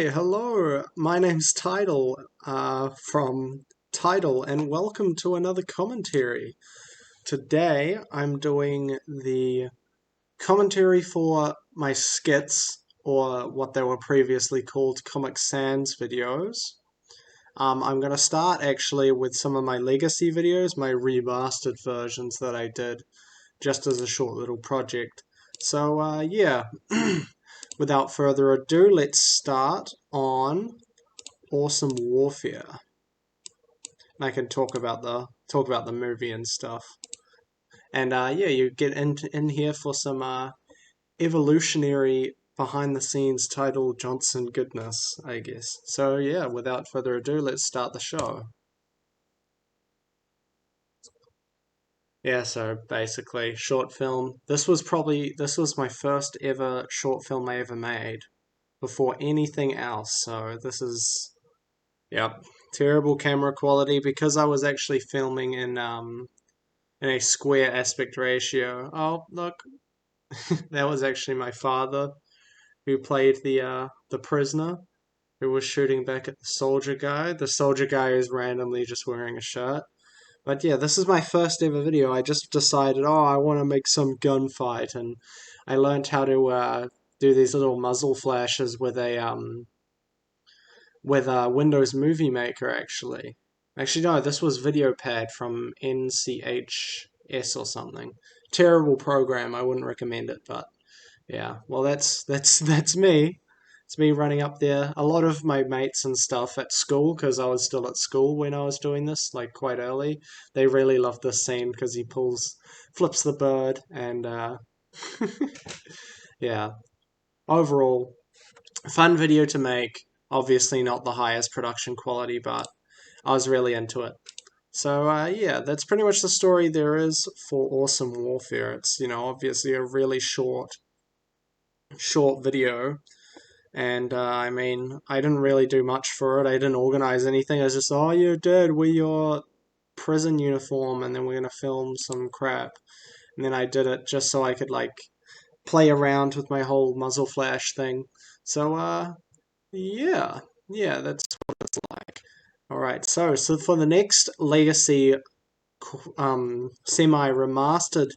Hi, hello. My name's Tidal, from Tidal, and welcome to another commentary. Today, I'm doing the commentary for my skits, or what they were previously called Comic Sans videos. I'm going to start actually with some of my legacy videos, my remastered versions that I did just as a short little project. So, yeah. Without further ado, let's start on Awesome Warfare. And I can talk about the movie and stuff. And yeah, you get in here for some evolutionary behind the scenes Tidal Johnson goodness, I guess. So yeah, without further ado, let's start the show. Yeah, so basically, short film. This was my first ever short film I ever made before anything else. So this is, yep, terrible camera quality because I was actually filming in a square aspect ratio. Oh, look, that was actually my father who played the prisoner who was shooting back at the soldier guy. The soldier guy is randomly just wearing a shirt. But yeah, this is my first ever video. I just decided, oh, I want to make some gunfight, and I learned how to do these little muzzle flashes with Windows Movie Maker actually. Actually, no, this was VideoPad from NCHS or something. Terrible program. I wouldn't recommend it, but yeah. Well, that's me. It's me running up there. A lot of my mates and stuff at school, because I was still at school when I was doing this, like quite early. They really loved this scene because he flips the bird, and yeah. Overall, fun video to make. Obviously, not the highest production quality, but I was really into it. So yeah, that's pretty much the story there is for Awesome Warfare. It's, obviously a really short video, and I mean, I didn't really do much for it. I didn't organize anything. I was just, oh, you're dead. Wear your prison uniform, and then we're gonna film some crap. And then I did it just so I could like play around with my whole muzzle flash thing. So yeah, yeah, that's what it's like. All right, so for the next Legacy semi remastered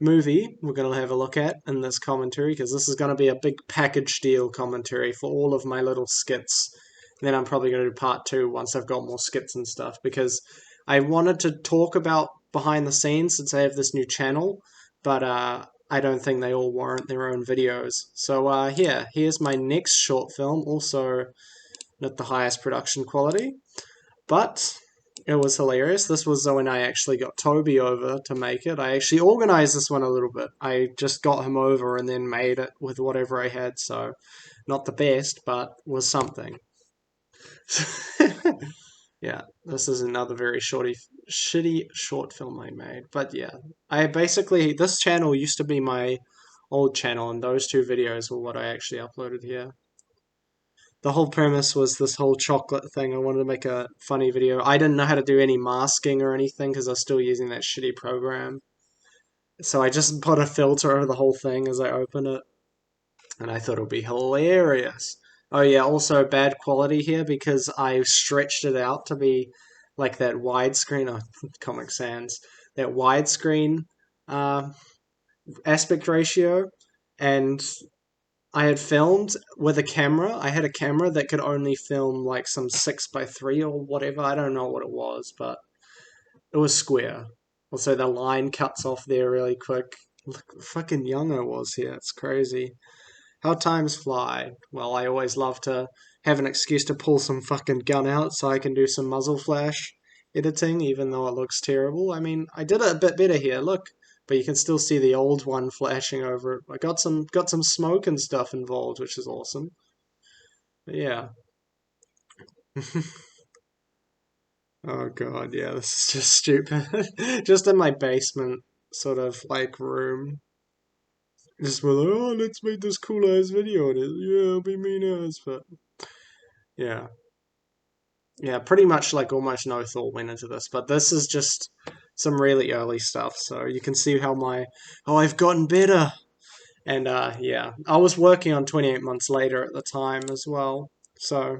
movie we're going to have a look at in this commentary, because this is going to be a big package deal commentary for all of my little skits. And then I'm probably going to do part two once I've got more skits and stuff, because I wanted to talk about behind the scenes since I have this new channel, but I don't think they all warrant their own videos. So here's my next short film, also not the highest production quality, but it was hilarious. This was when I actually got Toby over to make it. I actually organized this one a little bit. I just got him over and then made it with whatever I had, so not the best, but was something. Yeah, this is another very shitty short film I made. But yeah, this channel used to be my old channel, and those two videos were what I actually uploaded here. The whole premise was this whole chocolate thing. I wanted to make a funny video. I didn't know how to do any masking or anything because I was still using that shitty program. So I just put a filter over the whole thing as I open it, and I thought it would be hilarious. Oh yeah, also bad quality here because I stretched it out to be like that widescreen, Comic Sans, that widescreen uh, aspect ratio, and I had filmed with a camera. I had a camera that could only film like some 6:3 or whatever. I don't know what it was, but it was square. Also, the line cuts off there really quick. Look, fucking young I was here. It's crazy. How times fly. Well, I always love to have an excuse to pull some fucking gun out so I can do some muzzle flash editing, even though it looks terrible. I mean, I did it a bit better here. Look, but you can still see the old one flashing over it. I got some smoke and stuff involved, which is awesome. But yeah. Oh god, yeah, this is just stupid. Just in my basement sort of like room. Just with, oh, let's make this cool ass video. And yeah, it'll be mean ass, but yeah. Yeah, pretty much like almost no thought went into this, but this is just some really early stuff, so you can see how I've gotten better. And yeah, I was working on 28 months later at the time as well. So,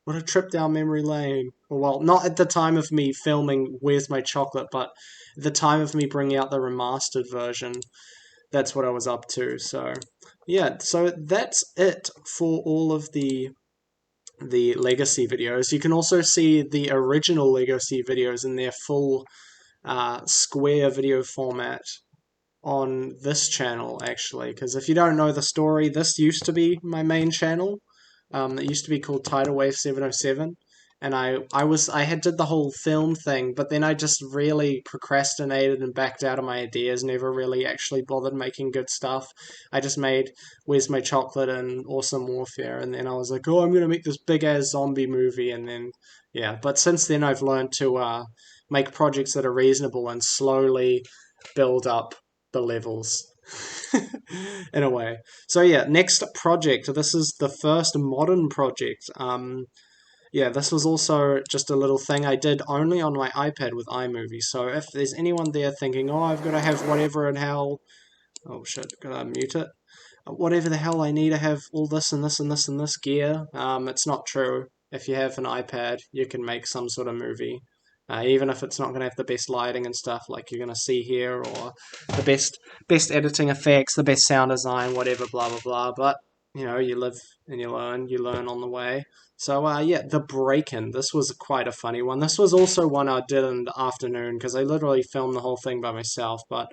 what a trip down memory lane. Well, not at the time of me filming Where's My Chocolate, but at the time of me bringing out the remastered version. That's what I was up to. So, yeah, so that's it for all of the legacy videos. You can also see the original legacy videos in their full square video format on this channel, actually, because if you don't know the story, this used to be my main channel. It used to be called Tidal Wave 707, and I had did the whole film thing, but then I just really procrastinated and backed out of my ideas. Never really actually bothered making good stuff. I just made Where's My Chocolate and Awesome Warfare, and then I was like, oh, I'm gonna make this big ass zombie movie, and then yeah. But since then, I've learned to make projects that are reasonable and slowly build up the levels in a way. So yeah, next project. This is the first modern project. Yeah, this was also just a little thing I did only on my iPad with iMovie. So if there's anyone there thinking, oh, I've got to have whatever and hell, oh shit, gotta mute it. Whatever the hell I need to have all this and this and this and this gear. It's not true. If you have an iPad, you can make some sort of movie. Even if it's not going to have the best lighting and stuff like you're going to see here, or the best editing effects, the best sound design, whatever, blah blah blah. But you know, you live and you learn on the way. So yeah, the break-in. This was quite a funny one. This was also one I did in the afternoon because I literally filmed the whole thing by myself. But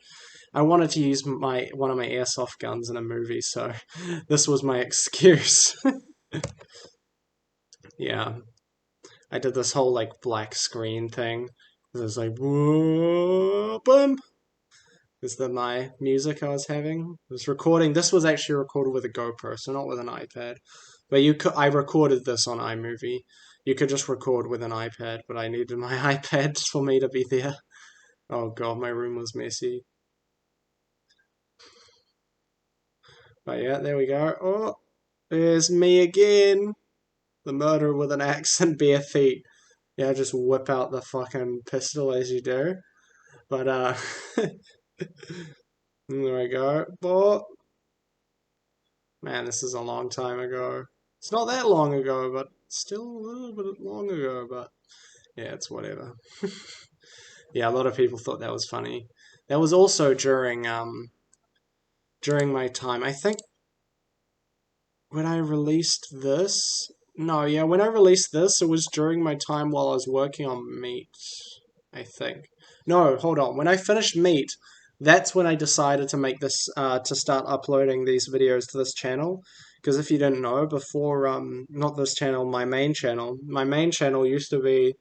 I wanted to use one of my airsoft guns in a movie, so this was my excuse. Yeah, I did this whole like black screen thing. It was like whoa, boom. Is that my music I was having? It was recording. This was actually recorded with a GoPro, so not with an iPad. But I recorded this on iMovie. You could just record with an iPad, but I needed my iPad for me to be there. Oh god, my room was messy. But yeah, there we go. Oh, there's me again. The murderer with an axe and bare feet. Yeah, just whip out the fucking pistol as you do. But, there we go. But, man, this is a long time ago. It's not that long ago, but still a little bit long ago. But, yeah, it's whatever. Yeah, a lot of people thought that was funny. That was also during my time. I think when I released this. No, yeah, when I released this, it was during my time while I was working on Meat, I think. No, hold on. When I finished Meat, that's when I decided to make this, to start uploading these videos to this channel. Because if you didn't know, before, not this channel, my main channel used to be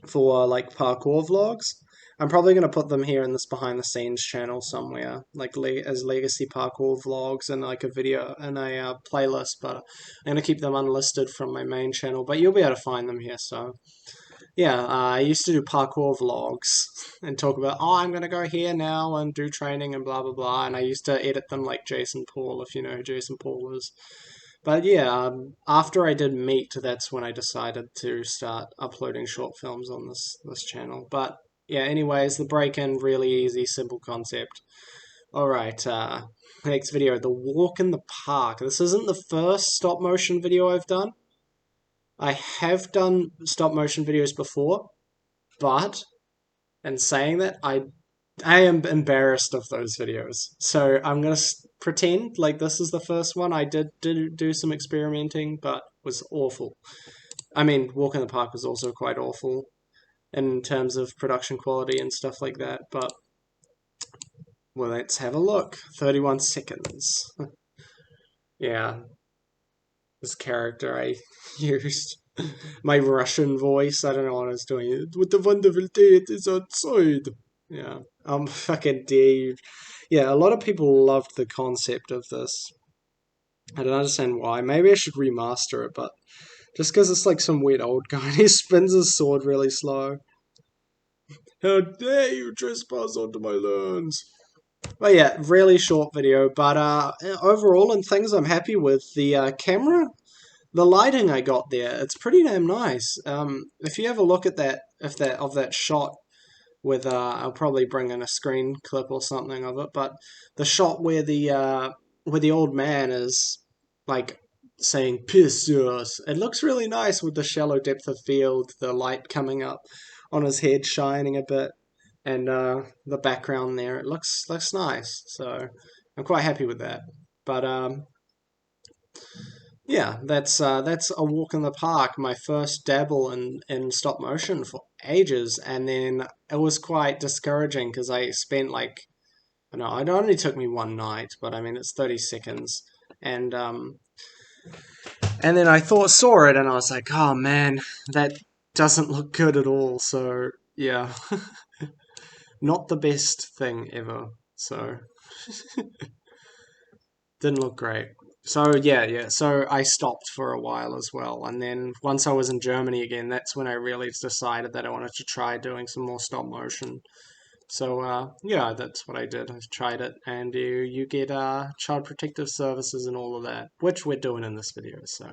for like parkour vlogs. I'm probably going to put them here in this behind the scenes channel somewhere, like as legacy parkour vlogs and like a video and a playlist, but I'm going to keep them unlisted from my main channel, but you'll be able to find them here. So yeah, I used to do parkour vlogs and talk about, oh, I'm going to go here now and do training and blah, blah, blah. And I used to edit them like Jason Paul, if you know who Jason Paul is. But yeah, after I did Meet, that's when I decided to start uploading short films on this channel. But yeah, anyways, the break-in, really easy, simple concept. Alright, next video, the walk in the park. This isn't the first stop motion video I've done. I have done stop motion videos before, but in saying that, I am embarrassed of those videos. So I'm gonna pretend like this is the first one. I did do some experimenting, but was awful. I mean, Walk in the Park was also quite awful in terms of production quality and stuff like that. But well, let's have a look. 31 seconds. Yeah, this character I used. My Russian voice, I don't know what I was doing. What the wonderful day it is outside. Yeah, fucking dare you. Yeah, a lot of people loved the concept of this. I don't understand why. Maybe I should remaster it, but just because it's like some weird old guy and he spins his sword really slow. How dare you trespass onto my lands? But yeah, really short video, but overall in things I'm happy with. The camera, the lighting I got there, it's pretty damn nice. If you have a look at that shot with I'll probably bring in a screen clip or something of it, but the shot where the old man is like saying "Pissus." It looks really nice with the shallow depth of field, the light coming up on his head, shining a bit, and the background there. It looks nice. So I'm quite happy with that. But yeah, that's a walk in the park. My first dabble in stop motion for ages, and then it was quite discouraging because I spent like, I know it only took me one night, but I mean it's 30 seconds, and and then I saw it, and I was like, oh man, that doesn't look good at all. So yeah, not the best thing ever. So didn't look great. So yeah. So I stopped for a while as well, and then once I was in Germany again, that's when I really decided that I wanted to try doing some more stop motion. So yeah, that's what I did. I tried it, and you get child protective services and all of that, which we're doing in this video. So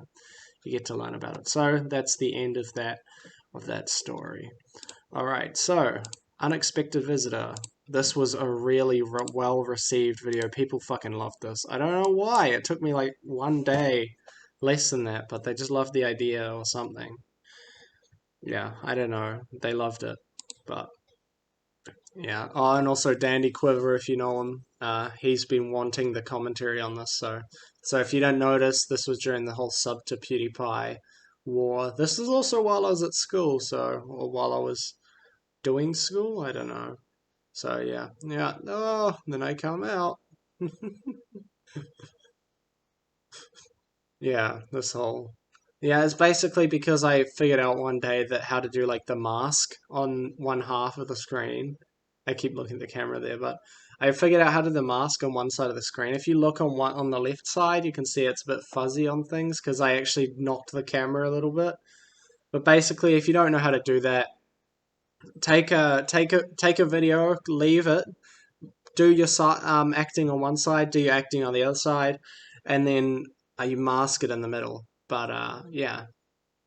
you get to learn about it. So that's the end of that story. All right, so unexpected visitor. This was a really well received video. People fucking loved this. I don't know why. It took me like one day, less than that, but they just loved the idea or something. Yeah, I don't know. They loved it, but yeah. Oh, and also Dandy Quiver, if you know him, he's been wanting the commentary on this. So if you don't notice, this was during the whole sub to PewDiePie war. This is also while I was at school, or while I was doing school. I don't know. So yeah. Oh, then I come out. Yeah, this whole. Yeah, it's basically because I figured out one day that how to do like the mask on one half of the screen. I keep looking at the camera there, but I figured out how to do the mask on one side of the screen. If you look on the left side, you can see it's a bit fuzzy on things because I actually knocked the camera a little bit. But basically, if you don't know how to do that, take a video, leave it, do your acting on one side, do your acting on the other side, and then you mask it in the middle. But yeah,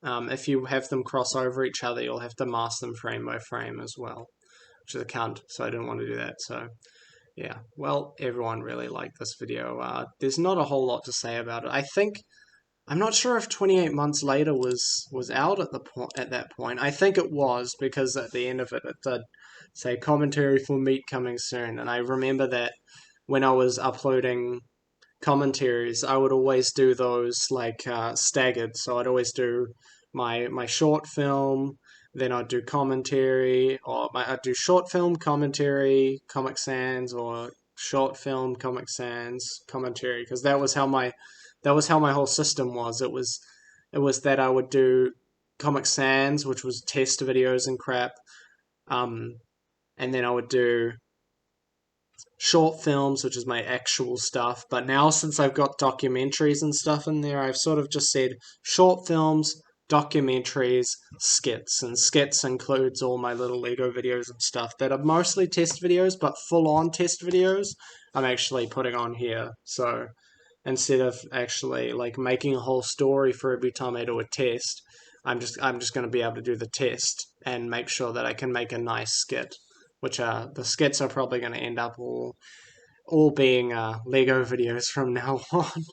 if you have them cross over each other, you'll have to mask them frame by frame as well, which is a cunt. So I didn't want to do that. So yeah, well, everyone really liked this video. There's not a whole lot to say about it. I think I'm not sure if 28 months later was out at that point. I think it was because at the end of it did say commentary for Meat coming soon, and I remember that when I was uploading commentaries, I would always do those like staggered. So I'd always do my short film, then I'd do commentary, or I'd do short film commentary, Comic Sans, or short film Comic Sans commentary, because that was how my whole system was. It was that I would do Comic Sans, which was test videos and crap, um, and then I would do short films, which is my actual stuff. But now, since I've got documentaries and stuff in there, I've sort of just said short films, documentaries, skits. And skits includes all my little Lego videos and stuff that are mostly test videos, but full on test videos I'm actually putting on here. So instead of actually like making a whole story for every time I do a test, I'm just going to be able to do the test and make sure that I can make a nice skit, which the skits are probably going to end up all being Lego videos from now on.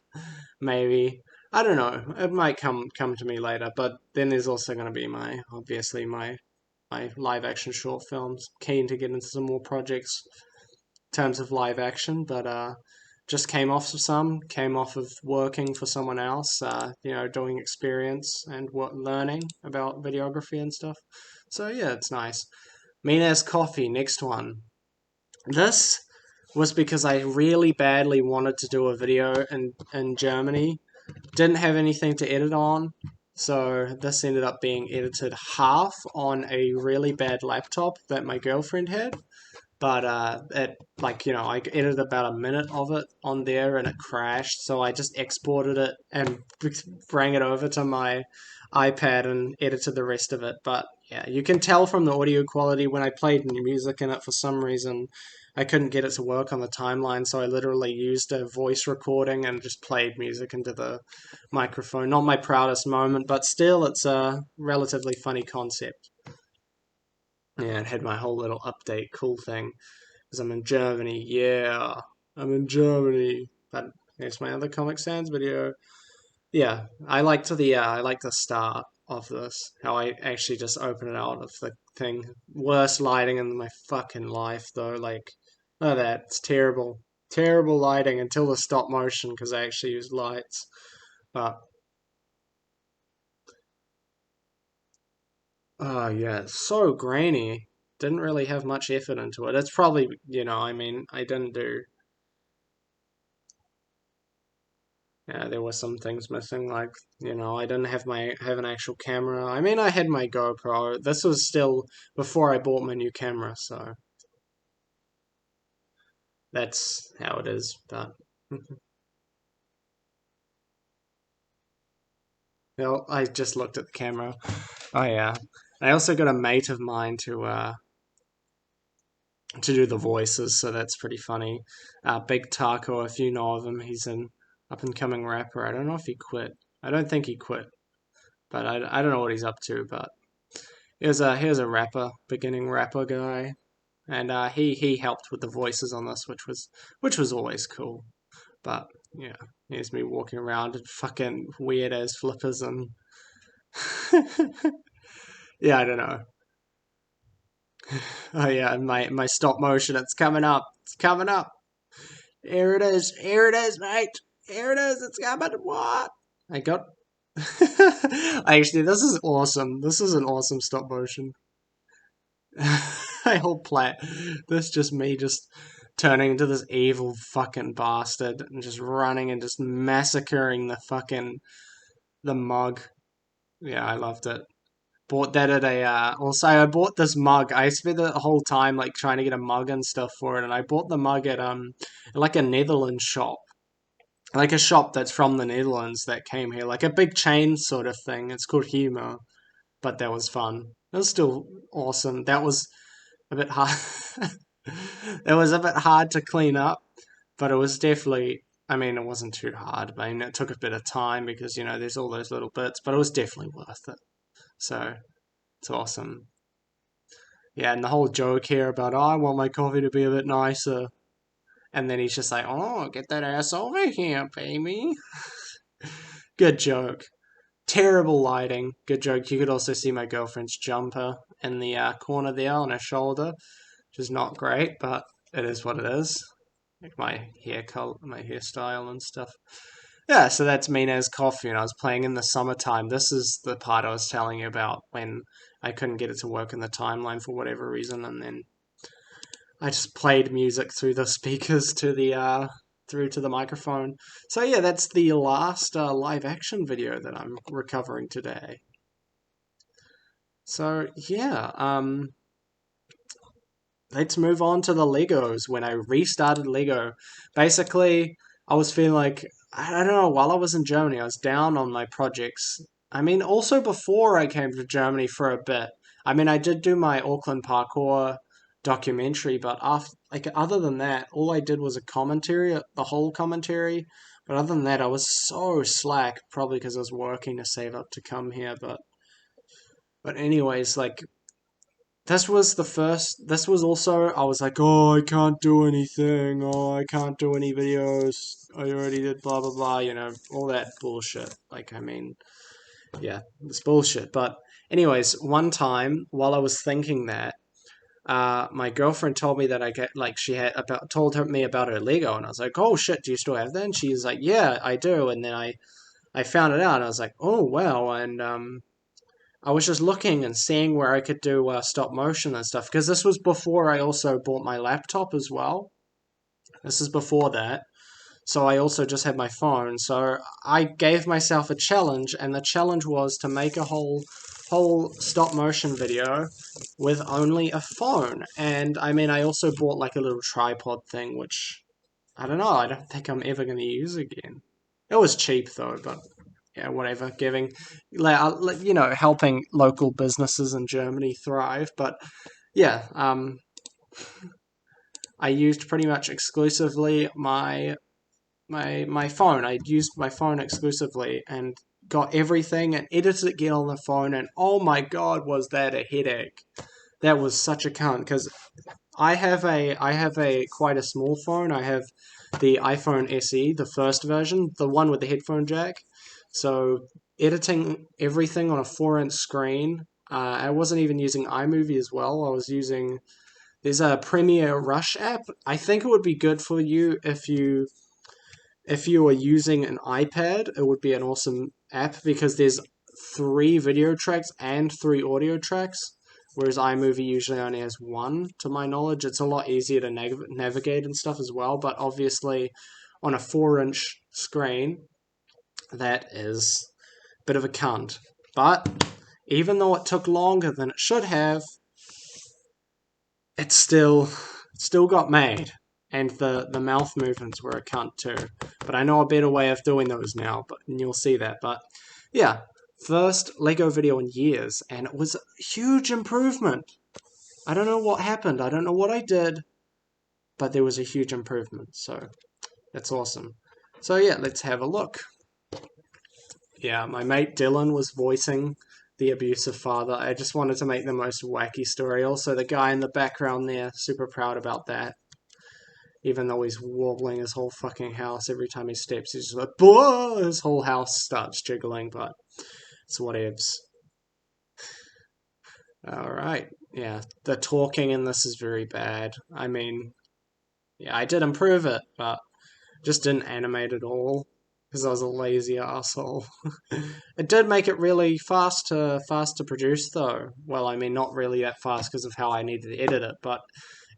Maybe, I don't know. It might come to me later, but then there's also going to be obviously my live action short films. Keen to get into some more projects in terms of live action, but just came off of working for someone else, doing experience and learning about videography and stuff. So yeah, it's nice. Mina's Coffee, next one. This was because I really badly wanted to do a video in Germany. Didn't have anything to edit on, so this ended up being edited half on a really bad laptop that my girlfriend had. But it I edited about a minute of it on there and it crashed, so I just exported it and bring it over to my iPad and edited the rest of it. But yeah, you can tell from the audio quality when I played new music in it for some reason. I couldn't get it to work on the timeline, so I literally used a voice recording and just played music into the microphone. Not my proudest moment, but still, it's a relatively funny concept. Yeah, it had my whole little update cool thing because I'm in Germany. Yeah, I'm in Germany. But here's my other Comic Sans video. Yeah, I like the start of this. How I actually just open it out of the thing. Worst lighting in my fucking life, though. Like, oh, that's terrible, terrible lighting until the stop motion because I actually used lights. But oh yeah, it's so grainy. Didn't really have much effort into it. It's probably, I mean, I didn't do. Yeah, there were some things missing, like, I didn't have an actual camera. I mean, I had my GoPro. This was still before I bought my new camera, so that's how it is. But I just looked at the camera. Oh yeah. I also got a mate of mine to do the voices, so that's pretty funny. Big Taco, if you know of him, he's an up and coming rapper. I don't know if he quit. I don't think he quit, but I don't know what he's up to, but here's a rapper, beginning rapper guy, and he helped with the voices on this, which was always cool. But yeah, here's me walking around in fucking weird ass flippers and yeah, I don't know. Oh yeah, my stop motion, it's coming up, it's coming up. Here it is, mate. Here it is, it's coming. What? I got. Actually, this is awesome. This is an awesome stop motion. I hope plat. This just me just turning into this evil fucking bastard and just running and just massacring the mug. Yeah, I loved it. Bought that at a also I bought this mug. I spent the whole time like trying to get a mug and stuff for it, and I bought the mug at like a Netherlands shop. Like a shop that's from the Netherlands that came here, like a big chain sort of thing. It's called Humor, but that was fun. It was still awesome. That was a bit hard. It was a bit hard to clean up, but it was definitely. I mean, it wasn't too hard. I mean, it took a bit of time because there's all those little bits, but it was definitely worth it. So it's awesome. Yeah, and the whole joke here about I want my coffee to be a bit nicer, and then he's just like, "Oh, get that ass over here, baby." Good joke. Terrible lighting. Good joke. You could also see my girlfriend's jumper in the corner there on her shoulder, which is not great, but it is what it is. Like my hair color, my hairstyle and stuff. Yeah, so that's Mina's coffee, and I was playing in the summertime. This is the part I was telling you about when I couldn't get it to work in the timeline for whatever reason, and then I just played music through the speakers to the through to the microphone. So yeah, that's the last live action video that I'm recovering today. So yeah, let's move on to the Legos. When I restarted Lego, basically I was feeling like I don't know. While I was in Germany, I was down on my projects. I mean, also before I came to Germany for a bit. I mean, I did do my Auckland parkour documentary, but after like other than that, all I did was a commentary, the whole commentary. But other than that, I was so slack, probably because I was working to save up to come here. But anyways, like this was also I was like, oh, I can't do anything, oh, I can't do any videos, I already did blah blah blah, all that bullshit. Like, I mean, yeah, it's bullshit. But anyways, one time while I was thinking that, my girlfriend told me that I get like she had about told me about her Lego, and I was like, oh shit, do you still have that? And she's like, yeah, I do. And then I found it out, and I was like, oh wow. And I was just looking and seeing where I could do stop motion and stuff, because this was before I also bought my laptop as well. This is before that. So I also just had my phone. So I gave myself a challenge, and the challenge was to make a whole stop motion video with only a phone. And I mean, I also bought like a little tripod thing, which I don't know, I don't think I'm ever going to use again. It was cheap though, but yeah, whatever, giving, helping local businesses in Germany thrive. But yeah, I used pretty much exclusively my phone. I used my phone exclusively and got everything and edited it again on the phone. And oh my god, was that a headache? That was such a cunt because I have a quite a small phone. I have the iPhone SE, the first version, the one with the headphone jack. So editing everything on a 4-inch screen. I wasn't even using iMovie as well. I was using there's a Premiere Rush app. I think it would be good for you if you are using an iPad. It would be an awesome app because there's 3 video tracks and 3 audio tracks, whereas iMovie usually only has one, to my knowledge. It's a lot easier to navigate and stuff as well, but obviously on a 4-inch screen, that is a bit of a cunt. But even though it took longer than it should have, it still got made. And the mouth movements were a cunt too. But I know a better way of doing those now, but and you'll see that. But yeah, first Lego video in years, and it was a huge improvement. I don't know what happened. I don't know what I did, but there was a huge improvement. So that's awesome. So yeah, let's have a look. Yeah, my mate Dylan was voicing the abusive father. I just wanted to make the most wacky story. Also, the guy in the background there, super proud about that. Even though he's wobbling his whole fucking house every time he steps, he's just like, "Whoa!" His whole house starts jiggling, but it's whatevs. Alright, yeah, the talking in this is very bad. I mean, yeah, I did improve it, but just didn't animate at all because I was a lazy asshole. It did make it really fast to produce though. Well, I mean, not really that fast because of how I needed to edit it, but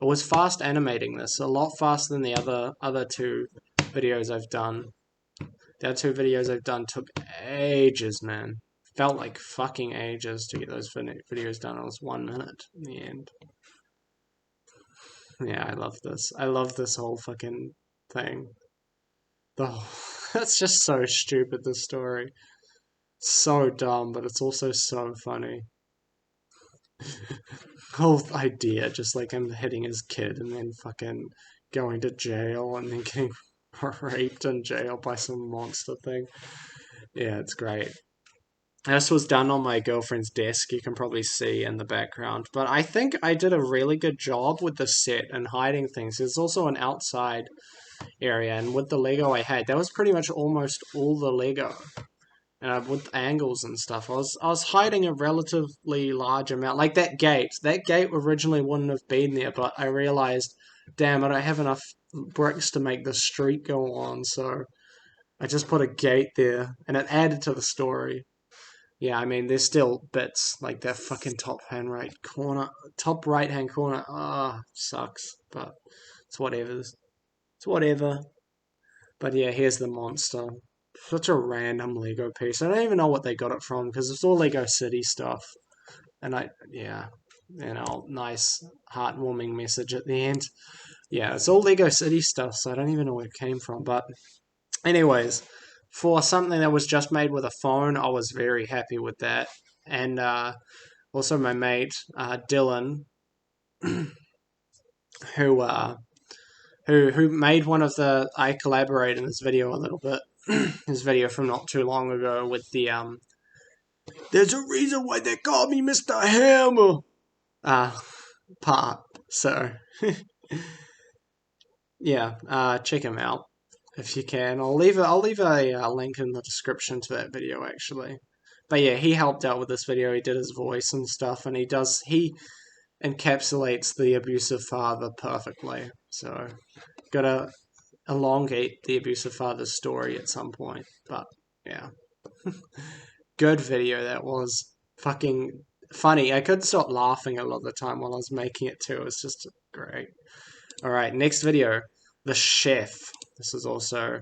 it was fast animating this, a lot faster than the other 2 videos I've done. The other 2 videos I've done took ages, man. Felt like fucking ages to get those videos done. It was 1 minute in the end. Yeah, I love this. I love this whole fucking thing. That's just so stupid, this story. So dumb, but it's also so funny. Whole idea, just like him hitting his kid and then fucking going to jail and then getting raped in jail by some monster thing. Yeah, it's great. This was done on my girlfriend's desk, you can probably see in the background. But I think I did a really good job with the set and hiding things. There's also an outside area, and with the Lego I had, that was pretty much almost all the Lego. With angles and stuff, I was hiding a relatively large amount. Like that gate. That gate originally wouldn't have been there, but I realized, damn, I don't have enough bricks to make the street go on, so I just put a gate there, and it added to the story. Yeah, I mean, there's still bits like that fucking top right hand corner. Ah, sucks, but it's whatever. It's whatever. But yeah, here's the monster. Such a random Lego piece. I don't even know what they got it from because it's all Lego City stuff. And yeah, nice heartwarming message at the end. Yeah, it's all Lego City stuff, so I don't even know where it came from. But anyways, for something that was just made with a phone, I was very happy with that. And also my mate Dylan, who who made one of the I collaborate in this video a little bit. His video from not too long ago with the there's a reason why they call me Mr. Hammer uh part. So yeah, check him out if you can. I'll leave a link in the description to that video actually. But yeah, he helped out with this video. He did his voice and stuff, and he encapsulates the abusive father perfectly. So gotta elongate the abusive father's story at some point. But yeah, good video that was. Fucking funny. I couldn't stop laughing a lot of the time while I was making it too. It was just great. Alright, next video. The Chef. This is also...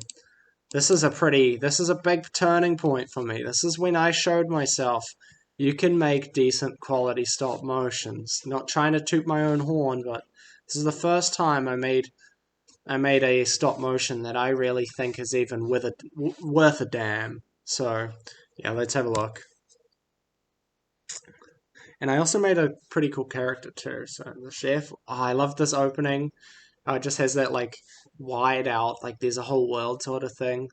This is a big turning point for me. This is when I showed myself you can make decent quality stop motions. Not trying to toot my own horn, but this is the first time I made a stop motion that I really think is even worth a damn. So, yeah, let's have a look. And I also made a pretty cool character too. So the chef, I love this opening. It just has that like wide out, like there's a whole world sort of thing.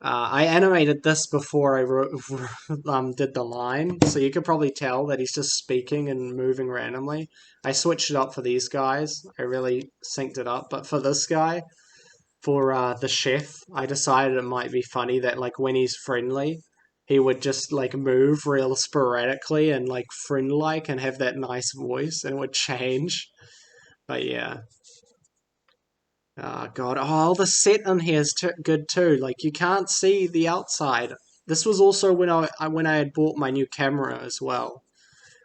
I animated this before I did the line, so you could probably tell that he's just speaking and moving randomly. I switched it up for these guys. I really synced it up, but for this guy, for the chef, I decided it might be funny that like when he's friendly, he would just like move real sporadically and like friend-like and have that nice voice and it would change. But yeah. Oh god. Oh, the set in here is good too. Like you can't see the outside. This was also when I had bought my new camera as well.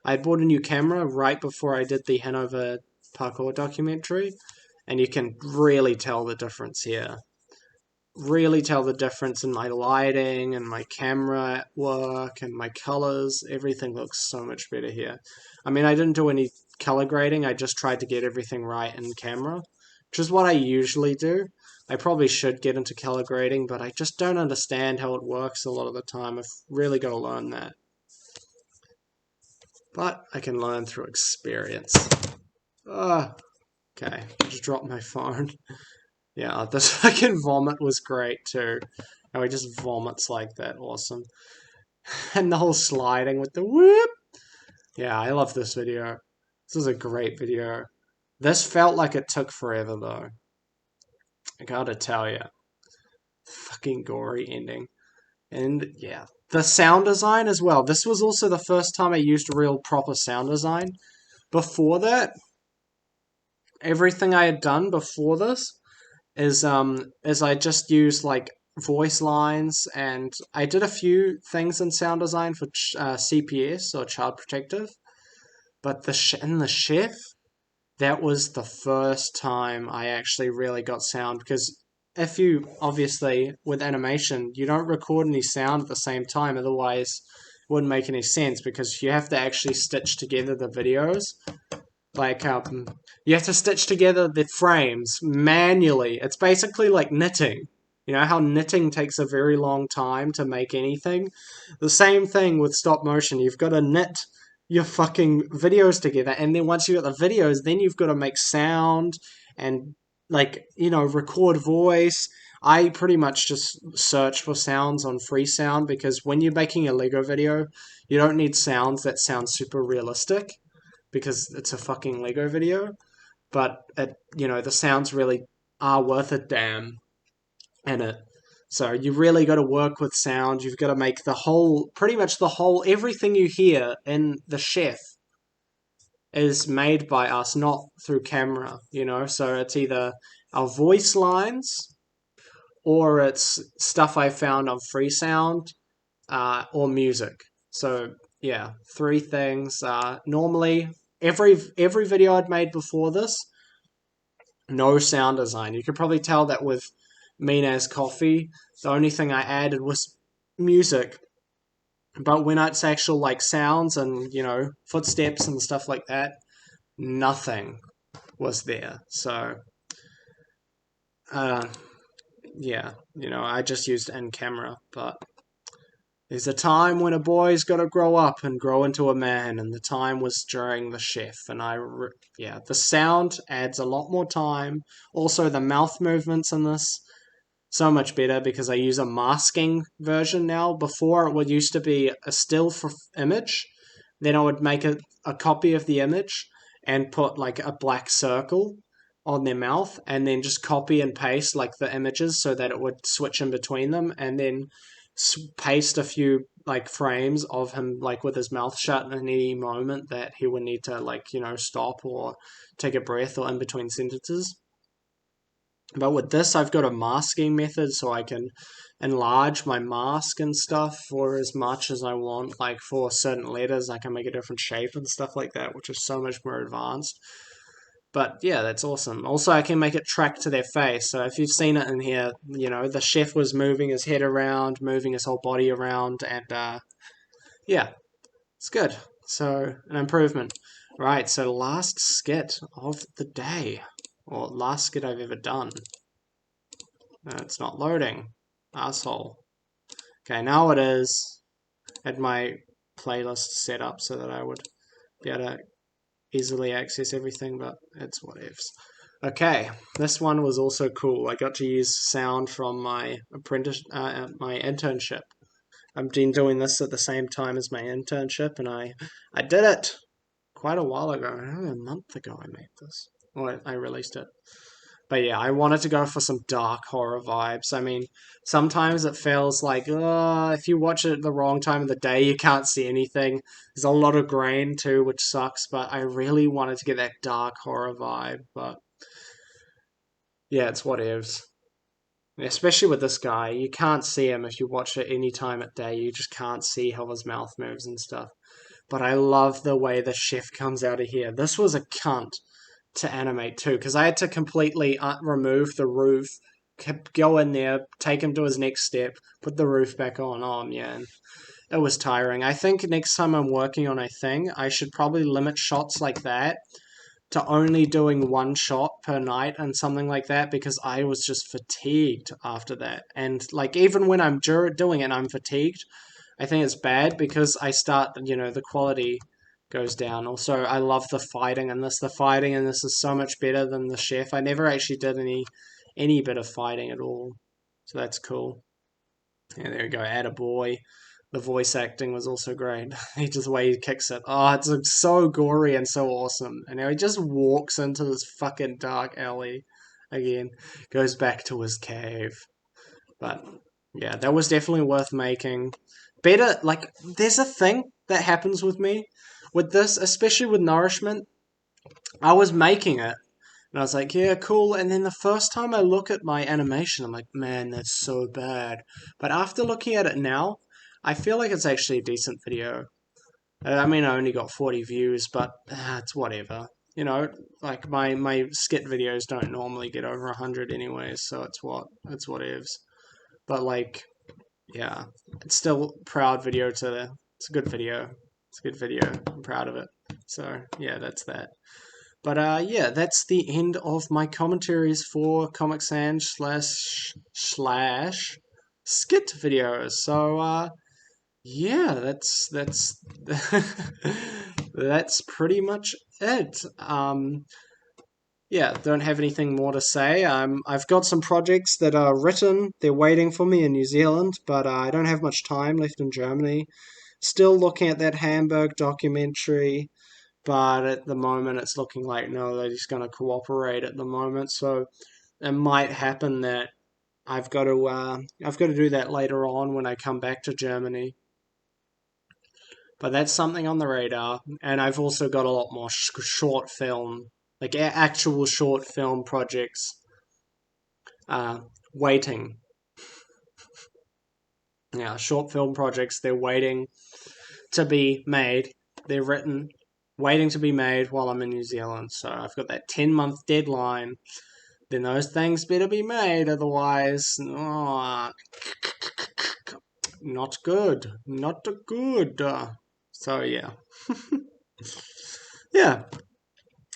I had bought a new camera right before I did the Hanover parkour documentary, and you can really tell the difference here. Really tell the difference in my lighting and my camera work and my colors. Everything looks so much better here. I mean, I didn't do any color grading. I just tried to get everything right in camera, which is what I usually do. I probably should get into color grading, but I just don't understand how it works a lot of the time. I've really got to learn that. But I can learn through experience. Ah, okay. Just dropped my phone. Yeah, this fucking vomit was great too. How he just vomits like that. Awesome. And the whole sliding with the whoop. Yeah, I love this video. This is a great video. This felt like it took forever though. I gotta tell you. Fucking gory ending. And yeah, the sound design as well. This was also the first time I used real proper sound design. Before that, everything I had done before this is I just used like voice lines and I did a few things in sound design for CPS or Child Protective, but in the chef that was the first time I actually really got sound because if you obviously with animation you don't record any sound at the same time, otherwise it wouldn't make any sense because you have to actually stitch together the videos like you have to stitch together the frames manually. It's basically like knitting. You know how knitting takes a very long time to make anything? The same thing with stop motion. You've got to knit your fucking videos together, and then once you've got the videos, then you've got to make sound and like, you know, record voice. I pretty much just search for sounds on free sound because when you're making a Lego video, you don't need sounds that sound super realistic because it's a fucking Lego video. But you know, the sounds really are worth a damn in it. So you really got to work with sound. You've got to make the whole, pretty much the whole, everything you hear in the chef is made by us, not through camera. You know, so it's either our voice lines or it's stuff I found on free sound or music. So yeah, three things. Normally, every video I'd made before this, no sound design. You could probably tell that with Mina's Coffee. The only thing I added was music. But when it's actual like sounds and you know footsteps and stuff like that, nothing was there. So uh, yeah, you know I just used in camera, but there's a time when a boy's got to grow up and grow into a man, and the time was during the chef. And yeah, the sound adds a lot more time. Also, the mouth movements in this so much better because I use a masking version now. Before it would used to be a still for image, then I would make a copy of the image and put like a black circle on their mouth and then just copy and paste like the images so that it would switch in between them and then paste a few like frames of him like with his mouth shut in any moment that he would need to like you know stop or take a breath or in between sentences. But with this, I've got a masking method so I can enlarge my mask and stuff for as much as I want. Like for certain letters, I can make a different shape and stuff like that, which is so much more advanced. But yeah, that's awesome. Also, I can make it track to their face. So if you've seen it in here, you know, the chef was moving his head around, moving his whole body around, and yeah, it's good. So, an improvement. Right, so last skit of the day, or last skit I've ever done. It's not loading. Asshole. Okay, now it is. Had my playlist set up so that I would be able to easily access everything, but it's whatevs. Okay, this one was also cool. I got to use sound from my my internship. I've been doing this at the same time as my internship, and I did it quite a while ago. A month ago I made this. Well, I released it. But yeah, I wanted to go for some dark horror vibes. I mean, sometimes it feels like, if you watch it at the wrong time of the day, you can't see anything. There's a lot of grain too, which sucks, but I really wanted to get that dark horror vibe. But yeah, it's what ifs. Especially with this guy, you can't see him if you watch it any time of day. You just can't see how his mouth moves and stuff. But I love the way the chef comes out of here. This was a cunt to animate too, because I had to completely remove the roof, go in there, take him to his next step, put the roof back on. Oh man, it was tiring. I think next time I'm working on a thing, I should probably limit shots like that to only doing one shot per night and something like that, because I was just fatigued after that. And like even when I'm doing it, I'm fatigued. I think it's bad because I start, the quality goes down. Also, I love the fighting in this. The fighting in this is so much better than the chef. I never actually did any bit of fighting at all, so that's cool. And there we go, attaboy. The voice acting was also great. He just the way he kicks it. Oh, it's so gory and so awesome. And now he just walks into this fucking dark alley again. Goes back to his cave. But yeah, that was definitely worth making. Better, like, there's a thing that happens with me with this, especially with Nourishment. I was making it, and I was like, yeah, cool. And then the first time I look at my animation, I'm like, man, that's so bad. But after looking at it now, I feel like it's actually a decent video. I mean, I only got 40 views, but it's whatever. Like my skit videos don't normally get over 100 anyways, so it's whatevs. But like, yeah, it's still proud video to. It's a good video. It's a good video. I'm proud of it. So yeah, that's that. But yeah, that's the end of my commentaries for Comic Sans slash skit videos. So yeah, that's that's pretty much it. Yeah, don't have anything more to say. I've got some projects that are written. They're waiting for me in New Zealand, but I don't have much time left in Germany. Still looking at that Hamburg documentary, but at the moment it's looking like no, they're just going to cooperate at the moment. So it might happen that I've got to do that later on when I come back to Germany. But that's something on the radar, and I've also got a lot more short film, like actual short film projects, uh, waiting. Yeah, short film projects, they're waiting to be made. They're written, waiting to be made while I'm in New Zealand. So I've got that 10-month deadline. Then those things better be made, otherwise, not good. Not good. So yeah. Yeah,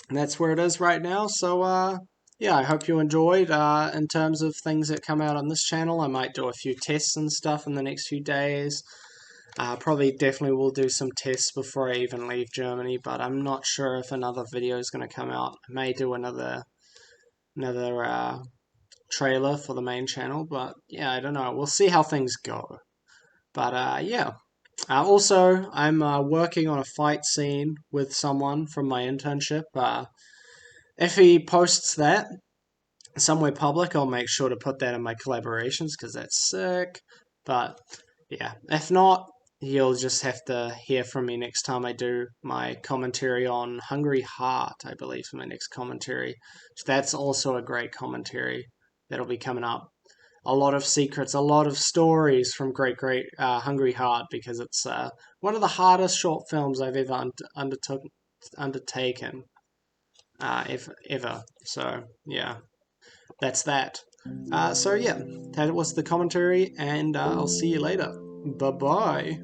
that's where it is right now. So yeah, I hope you enjoyed. In terms of things that come out on this channel, I might do a few tests and stuff in the next few days. Probably definitely will do some tests before I even leave Germany, but I'm not sure if another video is going to come out. I may do another trailer for the main channel, but yeah, I don't know. We'll see how things go. But yeah. Also, I'm working on a fight scene with someone from my internship. If he posts that somewhere public, I'll make sure to put that in my collaborations because that's sick. But yeah, if not, you'll just have to hear from me next time I do my commentary on Hungry Heart, I believe, for my next commentary. So that's also a great commentary that'll be coming up. A lot of secrets, a lot of stories from Great Hungry Heart, because it's one of the hardest short films I've ever undertaken, ever. So yeah, that's that. So yeah, that was the commentary, and I'll see you later. Bye bye.